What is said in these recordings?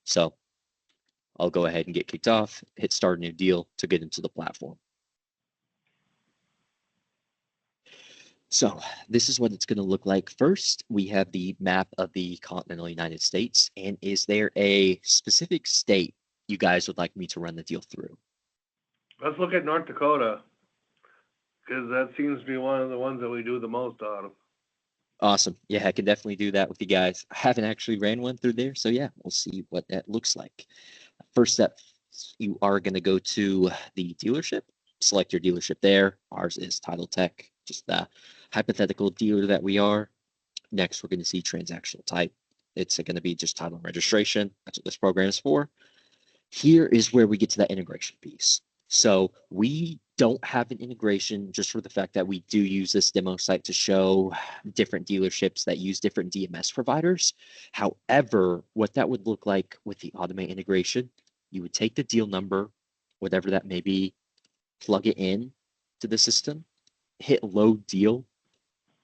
So I'll go ahead and get kicked off, hit start a new deal to get into the platform. So this is what it's going to look like. First, we have the map of the continental United States. And is there a specific state you guys would like me to run the deal through? Let's look at North Dakota, because that seems to be one of the ones that we do the most out of. Awesome. Yeah, I can definitely do that with you guys. I haven't actually ran one through there. So yeah, we'll see what that looks like. First step, you are going to go to the dealership, select your dealership there. Ours is Title Tech, just the hypothetical dealer that we are. Next, we're going to see transactional type. It's going to be just title and registration. That's what this program is for. Here is where we get to that integration piece. So we don't have an integration just for the fact that we do use this demo site to show different dealerships that use different DMS providers. However, what that would look like with the Automate integration, you would take the deal number, whatever that may be, plug it in to the system, hit load deal.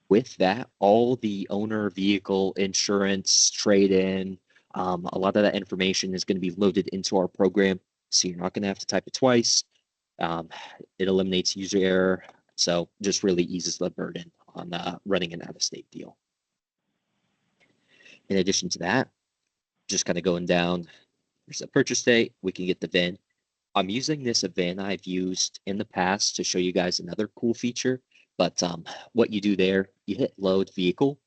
With that, all the owner, vehicle, insurance, trade-in, a lot of that information is going to be loaded into our program. So you're not going to have to type it twice. It eliminates user error. So just really eases the burden on running an out-of-state deal. In addition to that, just kind of going down, there's a purchase date. We can get the VIN. I'm using this VIN I've used in the past to show you guys another cool feature. But what you do there, you hit load vehicle.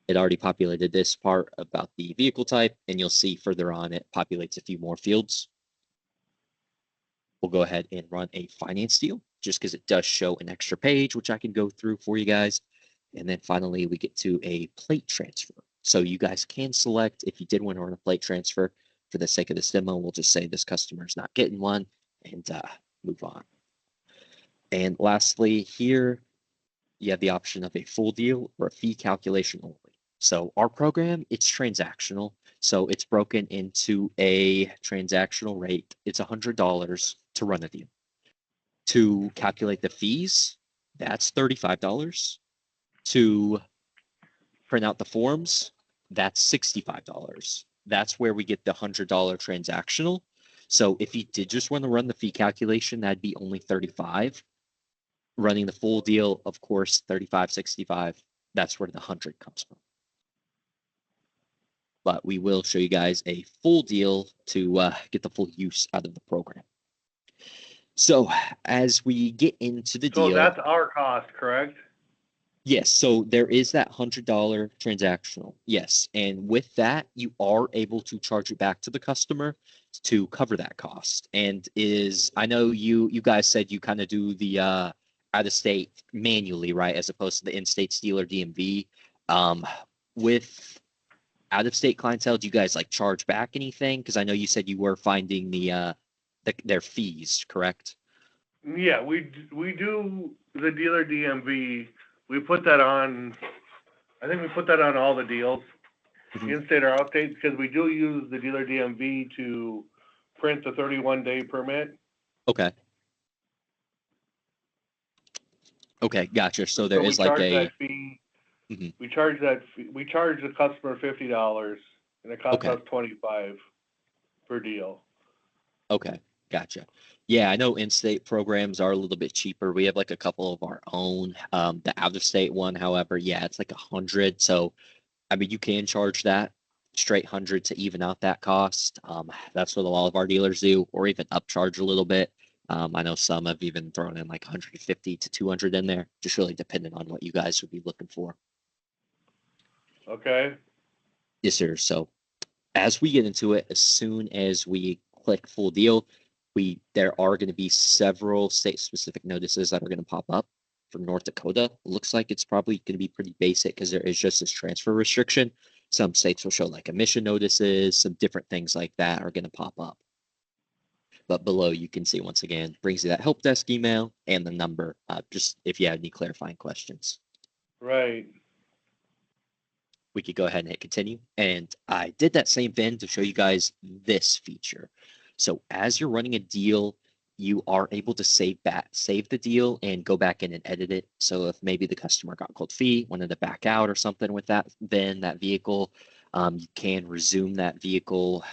It already populated this part about the vehicle type, and you'll see further on it populates a few more fields. We'll go ahead and run a finance deal just because it does show an extra page, which I can go through for you guys. And then finally, we get to a plate transfer. So you guys can select if you did want to run a plate transfer. For the sake of this demo, we'll just say this customer is not getting one and move on. And lastly, here, you have the option of a full deal or a fee calculation only. So our program, it's transactional. So it's broken into a transactional rate. It's $100 to run a deal. To calculate the fees, that's $35. To print out the forms, that's $65. That's where we get the $100 transactional. So if you did just want to run the fee calculation, that'd be only $35. Running the full deal, of course, $35, $65. That's where the 100 comes from. But we will show you guys a full deal to get the full use out of the program. So as we get into the deal. So that's our cost, correct? Yes. So there is that $100 transactional. Yes. And with that, you are able to charge it back to the customer to cover that cost. And I know you guys said you kind of do the out of state manually, right? As opposed to the in-state dealer DMV. With out of state clientele, do you guys like charge back anything? Because I know you said you were finding their fees, correct? Yeah, we do the dealer DMV. We put that on. I think we put that on all the deals, in-state or out-state, because we do use the dealer DMV to print the 31-day permit. Okay. Okay, gotcha. So there is like a that fee. We charge that fee. We charge the customer $50, and it costs us $25 per deal. Okay, gotcha. Yeah, I know in-state programs are a little bit cheaper. We have like a couple of our own. The out-of-state one, however, yeah, it's like 100. So, I mean, you can charge that straight 100 to even out that cost. That's what a lot of our dealers do, or even upcharge a little bit. I know some have even thrown in like 150 to 200 in there, just really depending on what you guys would be looking for. Okay. Yes, sir. So as we get into it, as soon as we click full deal, there are going to be several state-specific notices that are going to pop up. For North Dakota, looks like it's probably going to be pretty basic because there is just this transfer restriction. Some states will show like emission notices, some different things like that are going to pop up. But below, you can see once again, brings you that help desk email and the number, just if you have any clarifying questions. Right. We could go ahead and hit continue. And I did that same VIN to show you guys this feature. So as you're running a deal, you are able to save the deal and go back in and edit it. So if maybe the customer got cold feet, wanted to back out or something with that VIN, that vehicle, you can resume that vehicle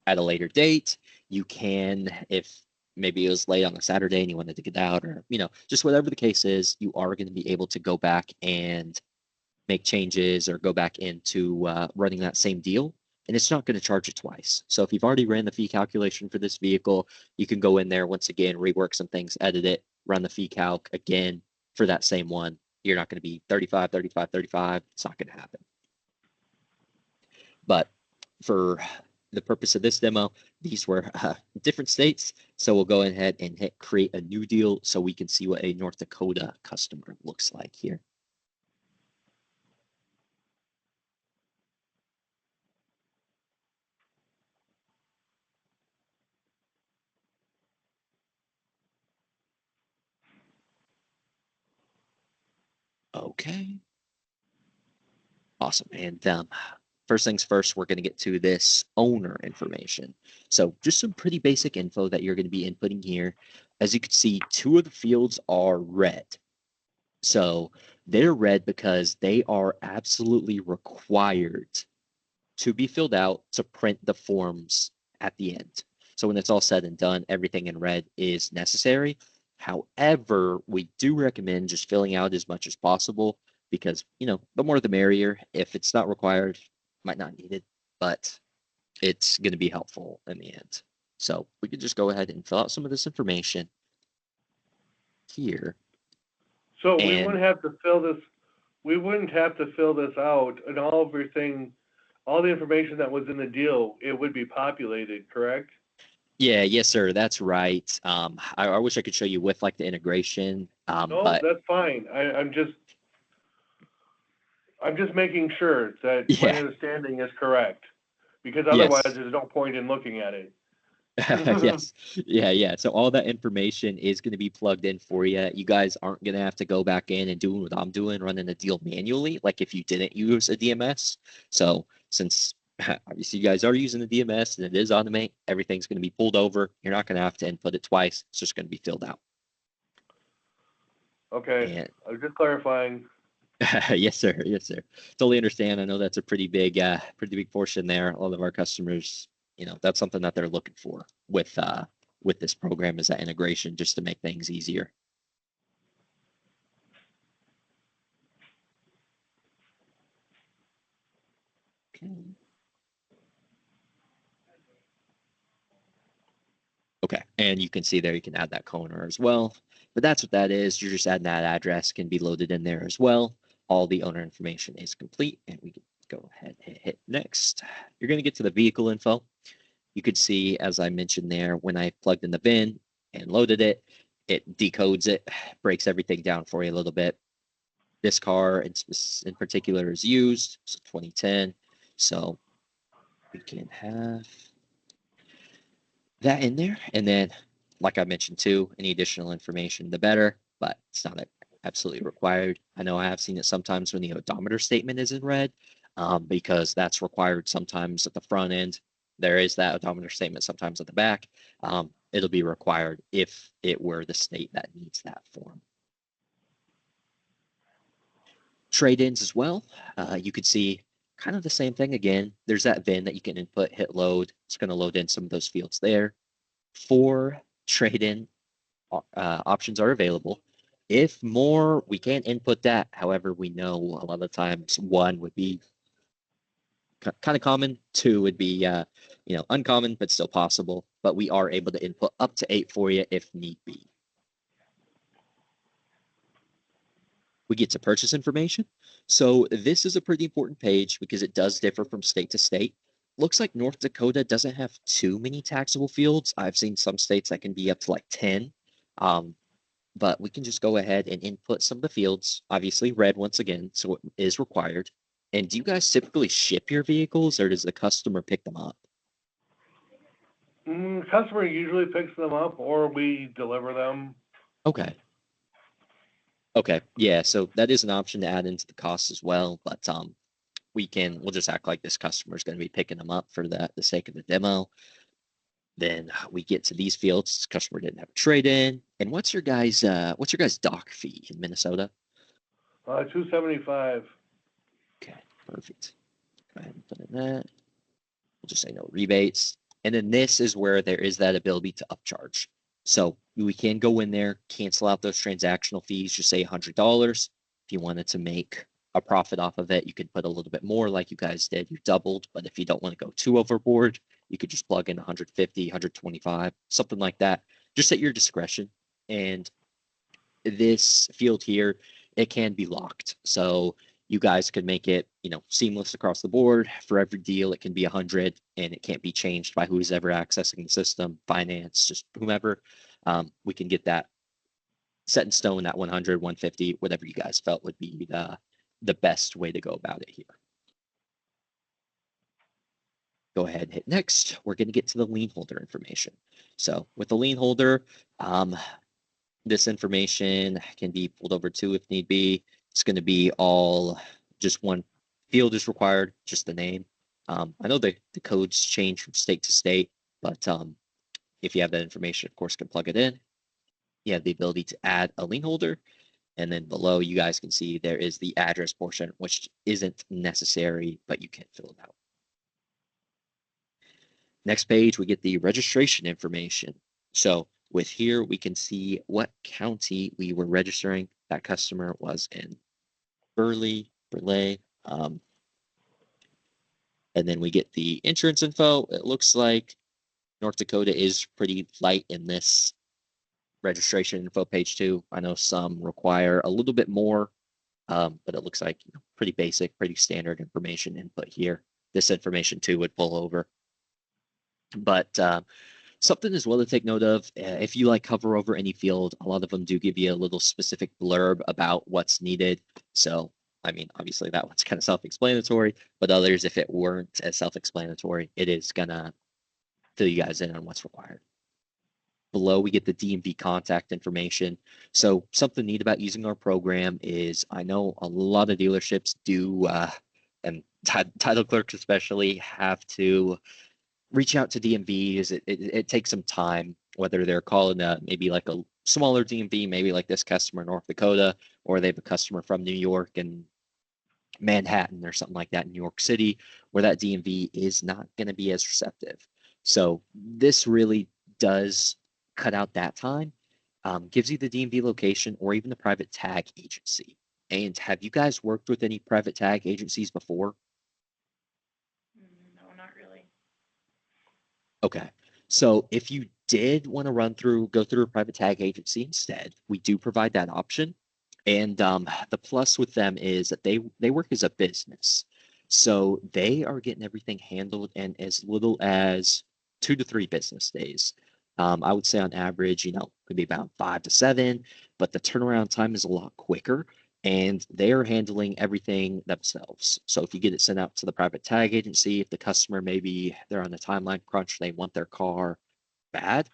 at a later date. You can, if maybe it was late on a Saturday and you wanted to get out, or just whatever the case is, you are going to be able to go back and make changes or go back into running that same deal, and it's not going to charge you twice. So if you've already ran the fee calculation for this vehicle, you can go in there once again, rework some things, edit it, run the fee calc again for that same one. You're not going to be 35, 35, 35. It's not going to happen. But for the purpose of this demo, these were different states. So we'll go ahead and hit create a new deal so we can see what a North Dakota customer looks like here. Okay. Awesome. And first things first, we're going to get to this owner information. So just some pretty basic info that you're going to be inputting here. As you can see, 2 of the fields are red. So they're red because they are absolutely required to be filled out to print the forms at the end. So when it's all said and done, everything in red is necessary. However, we do recommend just filling out as much as possible because, the more the merrier. If it's not required, might not need it, but it's going to be helpful in the end. So we could just go ahead and fill out some of this information here. So we wouldn't have to fill this. We wouldn't have to fill this out, and all the information that was in the deal, it would be populated, correct? Yeah, yes, sir. That's right. I wish I could show you with like the integration. No, But that's fine. I'm just making sure that my yeah, understanding is correct, because otherwise yes. there's no point in looking at it. Yes. Yeah. So all that information is going to be plugged in for you. You guys aren't going to have to go back in and doing what I'm doing, running a deal manually, like if you didn't use a DMS. So since obviously you guys are using the DMS and it is automate, everything's going to be pulled over. You're not going to have to input it twice. It's just going to be filled out. Okay, And I was just clarifying. yes, sir. Yes, sir. Totally understand. I know that's a pretty big portion there. A lot of our customers, that's something that they're looking for with this program is that integration just to make things easier. Okay. Okay, and you can see there you can add that co-owner as well. But that's what that is. You're just adding that address can be loaded in there as well. All the owner information is complete, and we can go ahead and hit next. You're going to get to the vehicle info. You could see, as I mentioned there, when I plugged in the VIN and loaded it, it decodes it, breaks everything down for you a little bit. This car in particular is used, so 2010. So we can have that in there. And then, like I mentioned too, any additional information, the better, but it's not absolutely required. I know I have seen it sometimes when the odometer statement is in red, because that's required sometimes at the front end. There is that odometer statement sometimes at the back. It'll be required if it were the state that needs that form. Trade-ins as well. You could see kind of the same thing again. There's that VIN that you can input, hit load. It's going to load in some of those fields there. 4 trade-in options are available. If more, we can't input that. However, we know a lot of times 1 would be kind of common. 2 would be, uncommon, but still possible. But we are able to input up to 8 for you if need be. We get to purchase information. So this is a pretty important page because it does differ from state to state. Looks like North Dakota doesn't have too many taxable fields. I've seen some states that can be up to like 10. But we can just go ahead and input some of the fields. Obviously red once again, so it is required. And do you guys typically ship your vehicles or does the customer pick them up? Customer usually picks them up, or we deliver them. Okay. Okay. Yeah. So that is an option to add into the cost as well. But we'll just act like this customer is going to be picking them up for the sake of the demo. Then we get to these fields. Customer didn't have a trade in. And what's your guys' dock fee in Minnesota? $275. Okay, perfect. Go ahead and put in that. We'll just say no rebates. And then this is where there is that ability to upcharge. So we can go in there, cancel out those transactional fees, just say $100. If you wanted to make a profit off of it, you could put a little bit more like you guys did. You doubled. But if you don't want to go too overboard, you could just plug in 150, 125, something like that, just at your discretion. And this field here, it can be locked. So you guys could make it, seamless across the board. For every deal, it can be 100, and it can't be changed by who's ever accessing the system, finance, just whomever. We can get that set in stone at 100, 150, whatever you guys felt would be the best way to go about it here. Go ahead and hit next. We're going to get to the lien holder information. So with the lien holder, this information can be pulled over too if need be. It's going to be all just one field is required, just the name. I know the codes change from state to state, but if you have that information, of course, can plug it in. You have the ability to add a lien holder. And then below, you guys can see there is the address portion, which isn't necessary, but you can fill it out. Next page, we get the registration information. So with here, we can see what county we were registering. That customer was in Burley. And then we get the insurance info. It looks like North Dakota is pretty light in this registration info page too. I know some require a little bit more, but it looks like pretty basic, pretty standard information input here. This information too would pull over. But something as well to take note of, if you hover over any field, a lot of them do give you a little specific blurb about what's needed. So, I mean, obviously that one's kind of self-explanatory, but others, if it weren't as self-explanatory, it is gonna fill you guys in on what's required. Below, we get the DMV contact information. So something neat about using our program is I know a lot of dealerships do, and title clerks especially, have to reach out to DMVs. It takes some time, whether they're calling maybe like a smaller DMV, maybe like this customer in North Dakota, or they have a customer from New York and Manhattan or something like that in New York City, where that DMV is not going to be as receptive. So this really does cut out that time, gives you the DMV location or even the private tag agency. And have you guys worked with any private tag agencies before? No, not really. Okay. So if you did want to go through a private tag agency instead, we do provide that option. And the plus with them is that they work as a business. So they are getting everything handled in as little as 2 to 3 business days. I would say on average, could be about 5 to 7, but the turnaround time is a lot quicker and they are handling everything themselves. So if you get it sent out to the private tag agency, if the customer maybe they're on the timeline crunch, they want their car bad,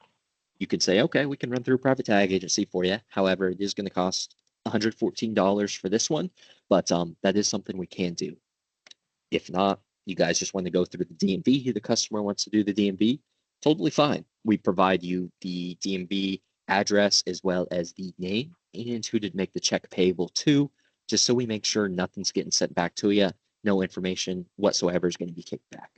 you could say, okay, we can run through a private tag agency for you. However, it is going to cost $114 for this one, but that is something we can do. If not, you guys just want to go through the DMV, the customer wants to do the DMV, totally fine. We provide you the DMV address as well as the name and who to make the check payable to, just so we make sure nothing's getting sent back to you. No information whatsoever is going to be kicked back.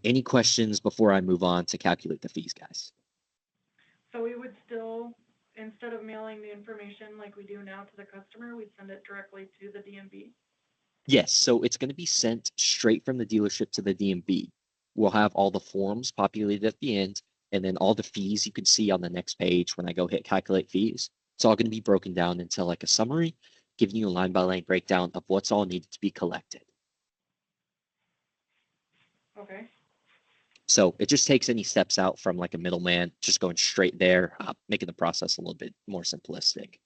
Any questions before I move on to calculate the fees, guys? So we would still, instead of mailing the information like we do now to the customer, we'd send it directly to the DMV? Yes, so it's going to be sent straight from the dealership to the DMV. We'll have all the forms populated at the end, and then all the fees you can see on the next page when I go hit calculate fees. It's all going to be broken down into like a summary, giving you a line by line breakdown of what's all needed to be collected. Okay. So it just takes any steps out from like a middleman, just going straight there, making the process a little bit more simplistic.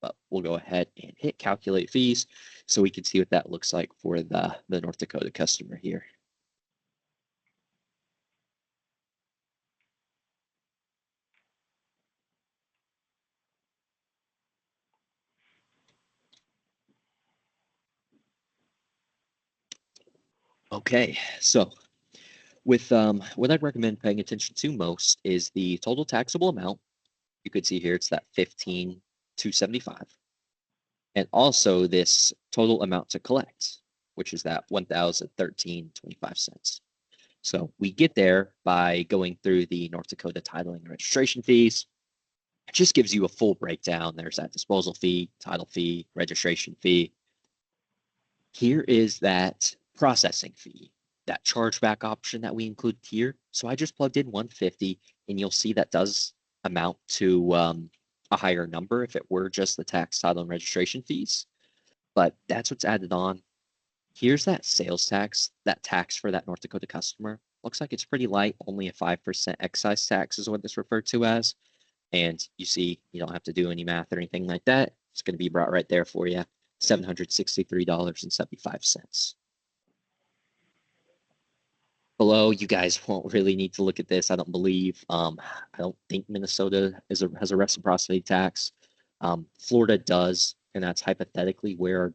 But we'll go ahead and hit calculate fees so we can see what that looks like for the North Dakota customer here. Okay, so with what I'd recommend paying attention to most is the total taxable amount. You could see here it's that 15,275, and also this total amount to collect, which is that 1,013.25. So we get there by going through the North Dakota titling and registration fees. It just gives you a full breakdown. There's that disposal fee, title fee, registration fee. Here is that processing fee, that chargeback option that we include here. So I just plugged in 150, and you'll see that does amount to a higher number if it were just the tax, title, and registration fees. But that's what's added on. Here's that sales tax, that tax for that North Dakota customer. Looks like it's pretty light, only a 5% excise tax is what it's referred to as. And you see, you don't have to do any math or anything like that. It's going to be brought right there for you, $763.75. Below, you guys won't really need to look at this. I don't believe. I don't think Minnesota has a reciprocity tax. Florida does, and that's hypothetically where our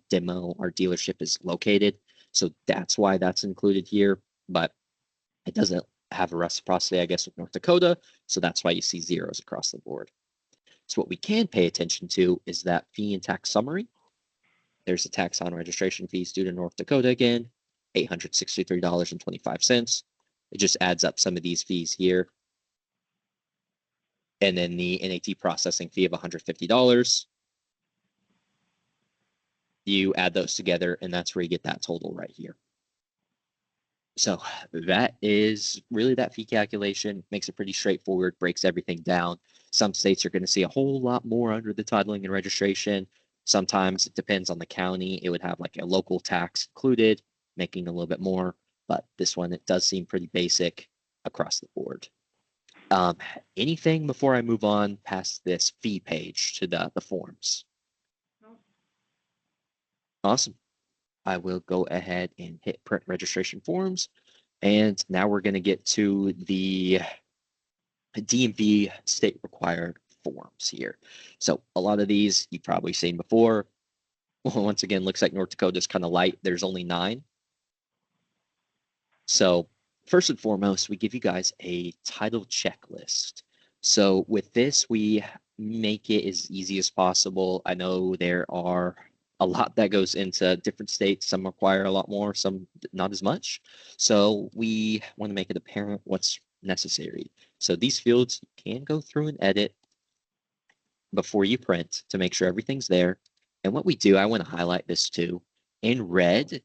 dealership is located. So that's why that's included here. But it doesn't have a reciprocity, I guess, with North Dakota. So that's why you see zeros across the board. So what we can pay attention to is that fee and tax summary. There's the tax on registration fees due to North Dakota again, $863.25. It just adds up some of these fees here. And then the NAT processing fee of $150. You add those together, and that's where you get that total right here. So that is really that fee calculation. Makes it pretty straightforward, breaks everything down. Some states are going to see a whole lot more under the titling and registration. Sometimes it depends on the county. It would have like a local tax included, making a little bit more. But this one, it does seem pretty basic across the board. Anything before I move on past this fee page to the forms? Nope. Awesome. I will go ahead and hit print registration forms. And now we're going to get to the DMV state required forms here. So a lot of these you've probably seen before. Once again, looks like North Dakota is kind of light. There's only 9. So first and foremost, we give you guys a title checklist. So with this, we make it as easy as possible. I know there are a lot that goes into different states. Some require a lot more, some not as much. So we want to make it apparent what's necessary. So these fields you can go through and edit before you print to make sure everything's there. And what we do, I want to highlight this too. In red,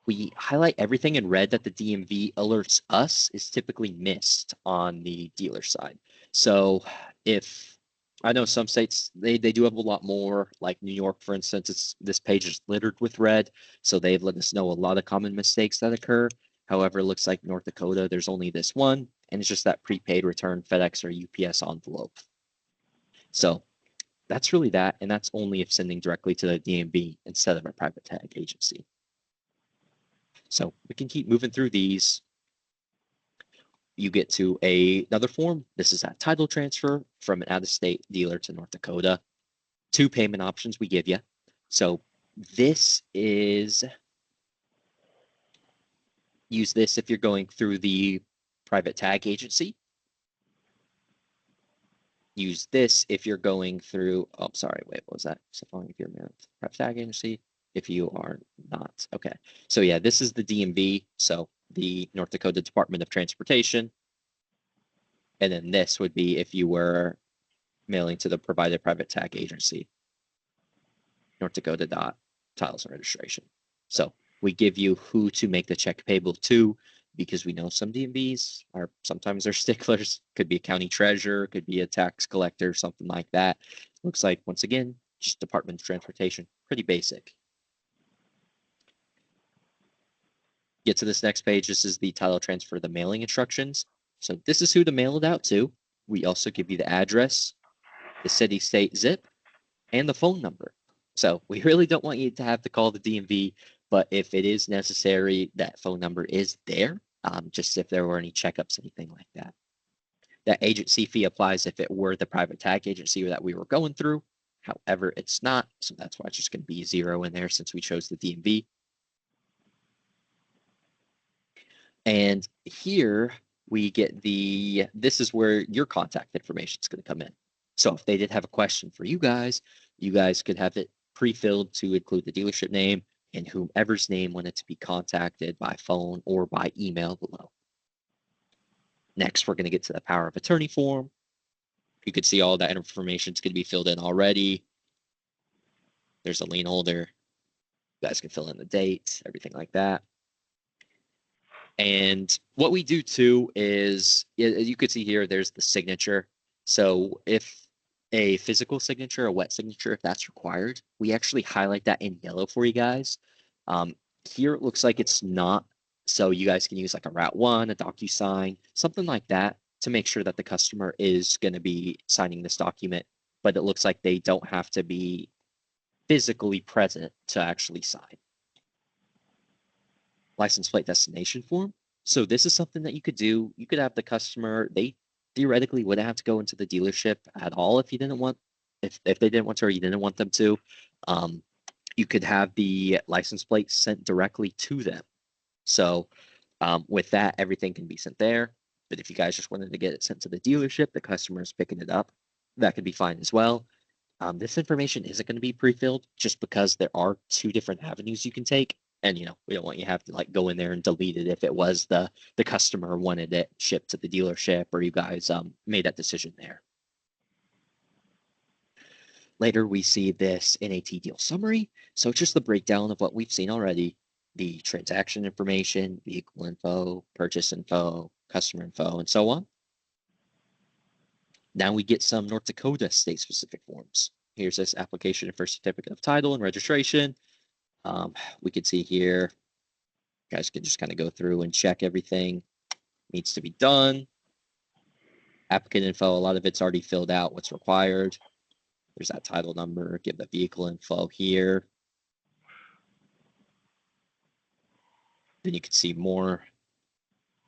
we highlight everything in red that the DMV alerts us is typically missed on the dealer side. So if I know some states, they do have a lot more, like New York, for instance, this page is littered with red. So they've let us know a lot of common mistakes that occur. However, it looks like North Dakota, there's only this one, and it's just that prepaid return FedEx or UPS envelope. So that's really that, and that's only if sending directly to the DMV instead of a private tag agency. So we can keep moving through these. You get to another form. This is that title transfer from an out-of-state dealer to North Dakota. 2 payment options we give you. So this is, use this if you're going through the private tag agency. Use this if you're going through, oh, sorry, wait, what was that? So if you're a private tag agency, if you are not. Okay, so yeah, this is the DMV, so the North Dakota Department of Transportation. And then this would be if you were mailing to the provided private tag agency, North Dakota Titles and Registration. So we give you who to make the check payable to, because we know some DMVs are sometimes they're sticklers. Could be a county treasurer, could be a tax collector, something like that. Looks like, once again, just Department of Transportation, pretty basic. Get to this next page. This is the title transfer, the mailing instructions. So this is who to mail it out to. We also give you the address, the city, state, zip, and the phone number. So we really don't want you to have to call the DMV, but if it is necessary, that phone number is there, just if there were any checkups, anything like that. That agency fee applies if it were the private tag agency that we were going through. However, it's not, so that's why it's just going to be 0 in there since we chose the DMV. And here we get this is where your contact information is going to come in. So if they did have a question for you guys could have it pre-filled to include the dealership name and whomever's name wanted to be contacted by phone or by email below. Next, we're going to get to the power of attorney form. You can see all that information is going to be filled in already. There's a lien holder. You guys can fill in the date, everything like that. And what we do too is, as you could see here, there's the signature. So if a physical signature, a wet signature, if that's required, we actually highlight that in yellow for you guys. Here it looks like it's not. So you guys can use like a Route 1, a DocuSign, something like that to make sure that the customer is going to be signing this document, but it looks like they don't have to be physically present to actually sign. License plate destination form. So this is something that you could do. You could have the customer, they theoretically wouldn't have to go into the dealership at all if you didn't want, if they didn't want to or you didn't want them to. You could have the license plate sent directly to them. So with that, everything can be sent there. But if you guys just wanted to get it sent to the dealership, the customer is picking it up, that could be fine as well. This information isn't going to be pre-filled just because there are two different avenues you can take. And, you know, we don't want you to have to like go in there and delete it if it was the customer wanted it shipped to the dealership or you guys made that decision there. Later, we see this NAT deal summary. So it's just the breakdown of what we've seen already. The transaction information, vehicle info, purchase info, customer info, and so on. Now we get some North Dakota state-specific forms. Here's this application for certificate of title and registration. We can see here, you guys can just kind of go through and check everything needs to be done. Applicant info, a lot of it's already filled out, what's required. There's that title number, give the vehicle info here. Then you can see more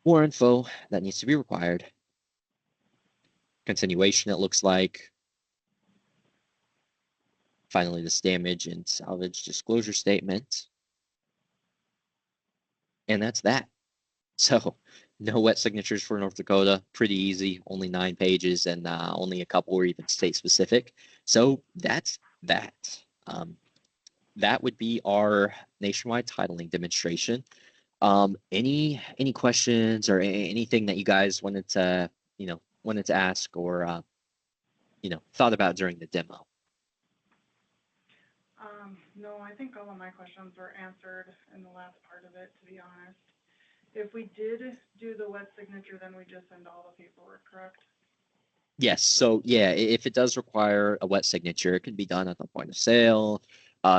info that needs to be required. Continuation, it looks like. Finally, this damage and salvage disclosure statement. And that's that. So no wet signatures for North Dakota, pretty easy, only 9 pages and only a couple were even state specific. So that's that. That would be our nationwide titling demonstration. Any questions or anything that you guys wanted to, wanted to ask or, thought about during the demo? No, I think all of my questions were answered in the last part of it, to be honest. If we did do the wet signature, then we just send all the paperwork, correct? Yes. So yeah, if it does require a wet signature, it can be done at the point of sale.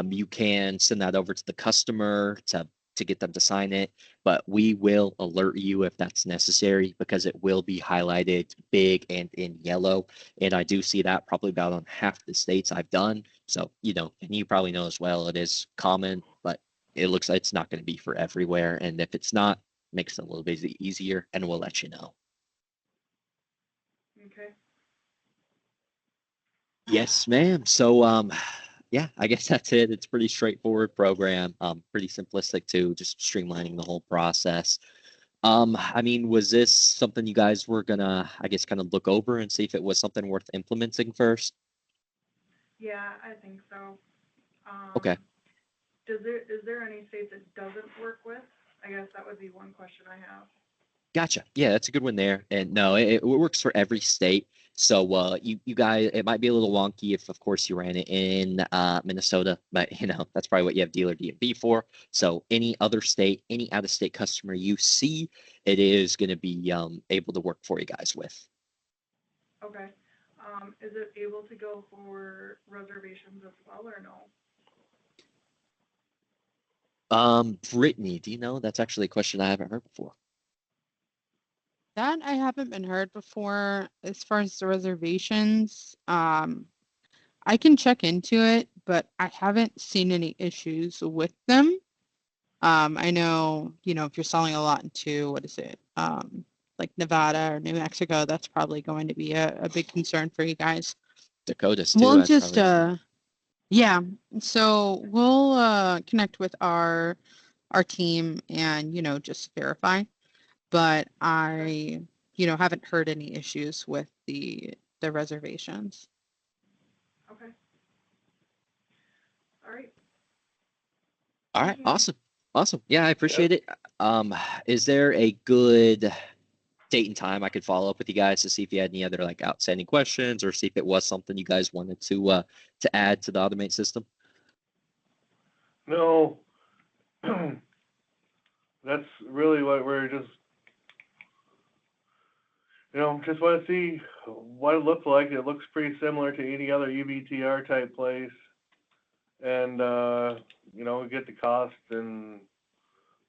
You can send that over to the customer to get them to sign it, but we will alert you if that's necessary because it will be highlighted big and in yellow. And I do see that probably about on half the states I've done. So, and you probably know as well, it is common, but it looks like it's not going to be for everywhere. And if it's not, makes it a little bit easier and we'll let you know. Okay. Yes, ma'am. So, yeah, I guess that's it. It's a pretty straightforward program, pretty simplistic too, just streamlining the whole process. I mean, was this something you guys were gonna, I guess, kind of look over and see if it was something worth implementing first? Yeah, I think so. Okay. Is there any states it doesn't work with? I guess that would be one question I have. Gotcha. Yeah, that's a good one there. And no, it works for every state. So you guys, it might be a little wonky if, of course, you ran it in Minnesota, but that's probably what you have dealer DMV for. So any other state, any out-of-state customer you see, it is going to be able to work for you guys with. Okay. Is it able to go for reservations as well or no? Brittany, do you know? That's actually a question I haven't heard before. That I haven't been heard before. As far as the reservations, I can check into it, but I haven't seen any issues with them. I know, if you're selling a lot into, what is it, like Nevada or New Mexico, that's probably going to be a big concern for you guys. Dakotas too. We'll that's just, probably yeah, so we'll connect with our team and, just verify. But I, haven't heard any issues with the reservations. Okay. All right. All right. Thank you. Awesome. Yeah, I appreciate it. Is there a good date and time, I could follow up with you guys to see if you had any other like outstanding questions, or see if it was something you guys wanted to add to the automate system. No, that's really what we're just, just want to see what it looks like. It looks pretty similar to any other UBTR type place. And, get the cost and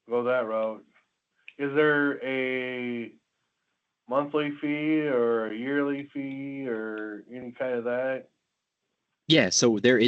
go that route. Is there a monthly fee or a yearly fee or any kind of that? Yeah, so there is